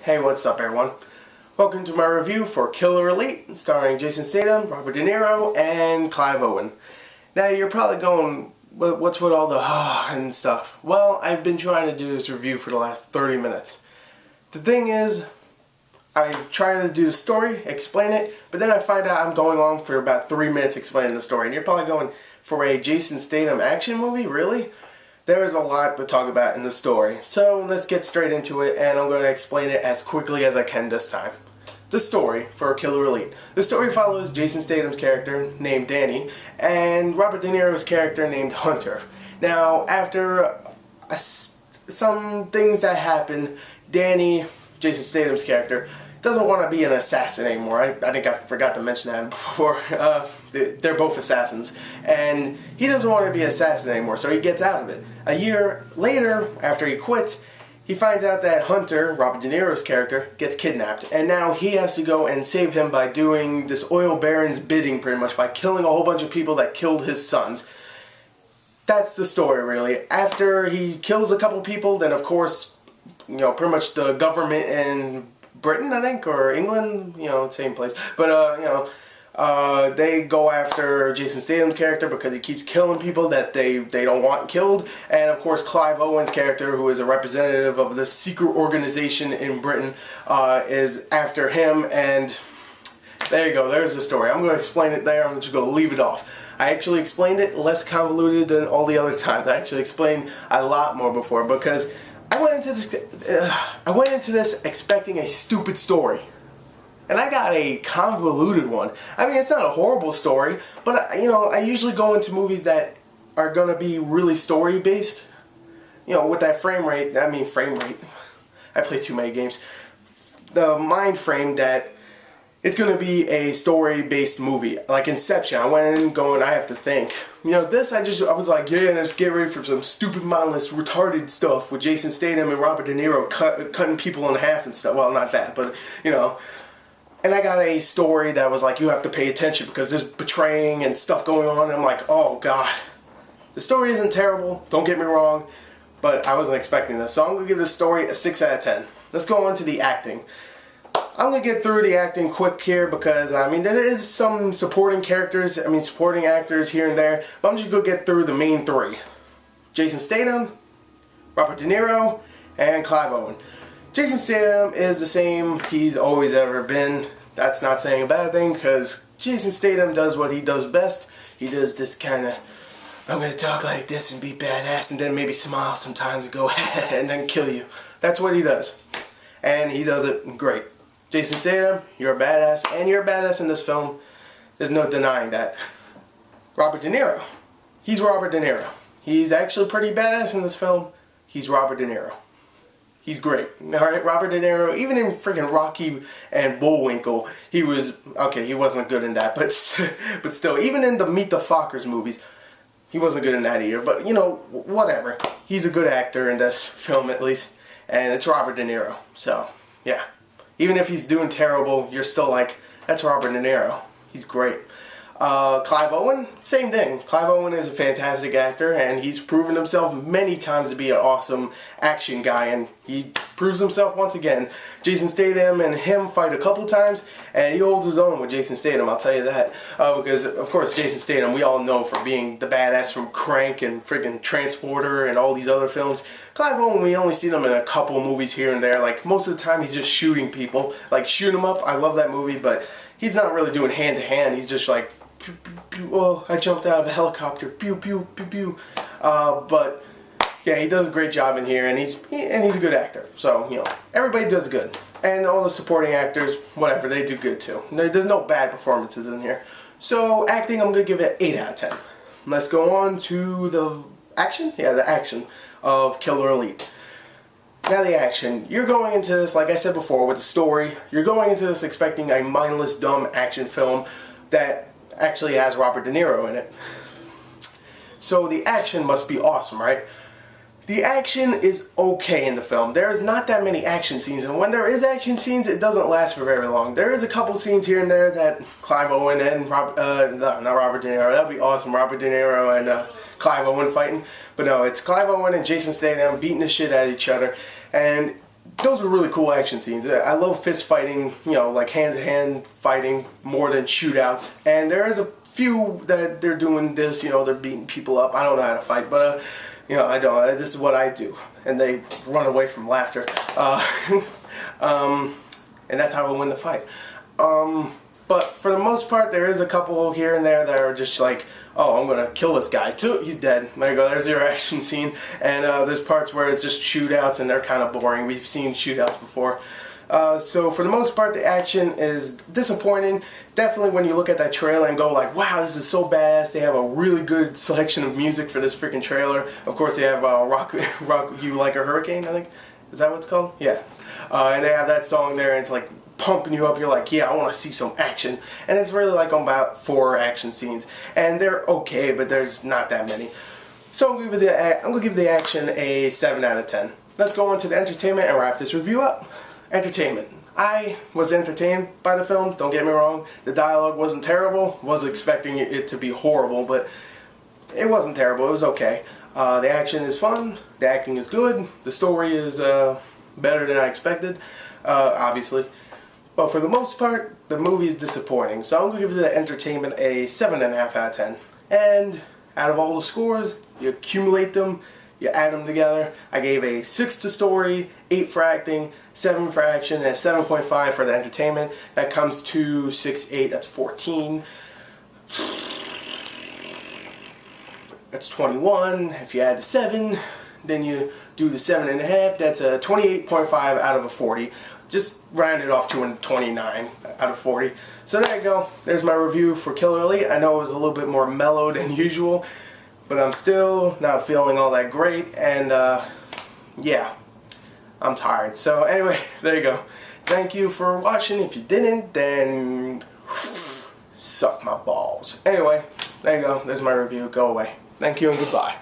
Hey, what's up everyone? Welcome to my review for Killer Elite, starring Jason Statham, Robert De Niro, and Clive Owen. Now you're probably going, what's with all the and stuff? Well, I've been trying to do this review for the last 30 minutes. The thing is, I try to do the story, explain it, but then I find out I'm going on for about 3 minutes explaining the story. And you're probably going, for a Jason Statham action movie? Really? There is a lot to talk about in the story. So let's get straight into it, and I'm going to explain it as quickly as I can this time. The story for Killer Elite. The story follows Jason Statham's character named Danny and Robert De Niro's character named Hunter. Now, after some things that happen, Danny, Jason Statham's character, doesn't want to be an assassin anymore. I think I forgot to mention that before. They're both assassins. And he doesn't want to be an assassin anymore, so he gets out of it. A year later, after he quits, he finds out that Hunter, Robert De Niro's character, gets kidnapped. And now he has to go and save him by doing this oil baron's bidding, pretty much, by killing a whole bunch of people that killed his sons. That's the story, really. After he kills a couple people, then of course, pretty much the government in Britain, I think, or England, same place. But, they go after Jason Statham's character because he keeps killing people that they don't want killed. And, of course, Clive Owen's character, who is a representative of the secret organization in Britain, is after him. And there you go. There's the story. I'm going to explain it there. I'm just going to leave it off. I actually explained it less convoluted than all the other times. I actually explained a lot more before because I went into this expecting a stupid story, and I got a convoluted one. I mean, it's not a horrible story, but I usually go into movies that are gonna be really story based. With that frame rate. I play too many games. The mind frame that it's gonna be a story-based movie, like Inception. I went in going, I have to think. This I was like, yeah, let's get ready for some stupid, mindless, retarded stuff with Jason Statham and Robert De Niro cutting people in half and stuff. Well, not that, but And I got a story that was like, you have to pay attention because there's betraying and stuff going on. And I'm like, oh god. The story isn't terrible, don't get me wrong, but I wasn't expecting this. So I'm gonna give this story a 6 out of 10. Let's go on to the acting. I'm going to get through the acting quick here because, there is some supporting actors here and there, but I'm just going to get through the main three. Jason Statham, Robert De Niro, and Clive Owen. Jason Statham is the same he's always ever been. That's not saying a bad thing because Jason Statham does what he does best. He does this kind of, I'm going to talk like this and be badass and then maybe smile sometimes and go and then kill you. That's what he does. And he does it great. Jason Statham, you're a badass, and you're a badass in this film. There's no denying that. Robert De Niro. He's Robert De Niro. He's actually pretty badass in this film. He's Robert De Niro. He's great. Alright, Robert De Niro, even in freaking Rocky and Bullwinkle, he wasn't good in that, but still, even in the Meet the Fockers movies, he wasn't good in that either. But, whatever. He's a good actor in this film, at least, and it's Robert De Niro. So, yeah. Even if he's doing terrible, you're still like, that's Robert De Niro. He's great. Clive Owen, same thing. Clive Owen is a fantastic actor, and he's proven himself many times to be an awesome action guy, and he proves himself once again. Jason Statham and him fight a couple times, and he holds his own with Jason Statham, I'll tell you that. Because, of course, Jason Statham, we all know for being the badass from Crank and freaking Transporter and all these other films. Clive Owen, we only see them in a couple movies here and there. Like, most of the time, he's just shooting people. Like, Shoot 'Em Up, I love that movie, but he's not really doing hand-to-hand. He's just like, pew, pew, pew, oh, I jumped out of a helicopter, pew, pew, pew, pew. But yeah, he does a great job in here, and he's a good actor. So, everybody does good. And all the supporting actors, whatever, they do good too. There's no bad performances in here. So, acting, I'm going to give it 8 out of 10. Let's go on to the action? Yeah, the action of Killer Elite. Now the action. You're going into this, like I said before, with the story. You're going into this expecting a mindless, dumb action film that actually has Robert De Niro in it. So the action must be awesome, right? The action is okay in the film. There is not that many action scenes, and when there is action scenes, it doesn't last for very long. There is a couple scenes here and there that Clive Owen and not Robert De Niro. That would be awesome. Robert De Niro and Clive Owen fighting. But no, it's Clive Owen and Jason Statham beating the shit out of each other, and those were really cool action scenes. I love fist fighting, you know, like hand-to-hand fighting more than shootouts. And there is a few that they're doing this, you know, they're beating people up. I don't know how to fight, but, you know, I don't. This is what I do. And they run away from laughter. And that's how I win the fight. But for the most part, there is a couple here and there that are just like, oh, I'm gonna kill this guy too. He's dead. There you go. There's your action scene. And there's parts where it's just shootouts, and they're kind of boring. We've seen shootouts before. So for the most part, the action is disappointing. Definitely when you look at that trailer and go like, wow, this is so badass. They have a really good selection of music for this freaking trailer. Of course, they have Rock You Like a Hurricane, I think. Is that what it's called? Yeah. And they have that song there, and it's like pumping you up. You're like, yeah, I want to see some action. And it's really like about 4 action scenes, and they're okay, but there's not that many. So I'm gonna give the action a 7 out of 10. Let's go on to the entertainment and wrap this review up. Entertainment. I was entertained by the film, don't get me wrong. The dialogue wasn't terrible. Was expecting it to be horrible, but it wasn't terrible. It was okay. The action is fun. The acting is good. The story is better than I expected, obviously. But for the most part, the movie is disappointing. So I'm going to give the entertainment a 7.5 out of 10. And out of all the scores, you accumulate them, you add them together. I gave a 6 to story, 8 for acting, 7 for action, and a 7.5 for the entertainment. That comes to 6, 8, that's 14. That's 21. If you add the 7, then you do the 7.5. That's a 28.5 out of a 40. Just rounded off to a 29 out of 40. So there you go. There's my review for Killer Elite. I know it was a little bit more mellow than usual, but I'm still not feeling all that great. And yeah, I'm tired. So anyway, there you go. Thank you for watching. If you didn't, then suck my balls. Anyway, there you go. There's my review. Go away. Thank you and goodbye.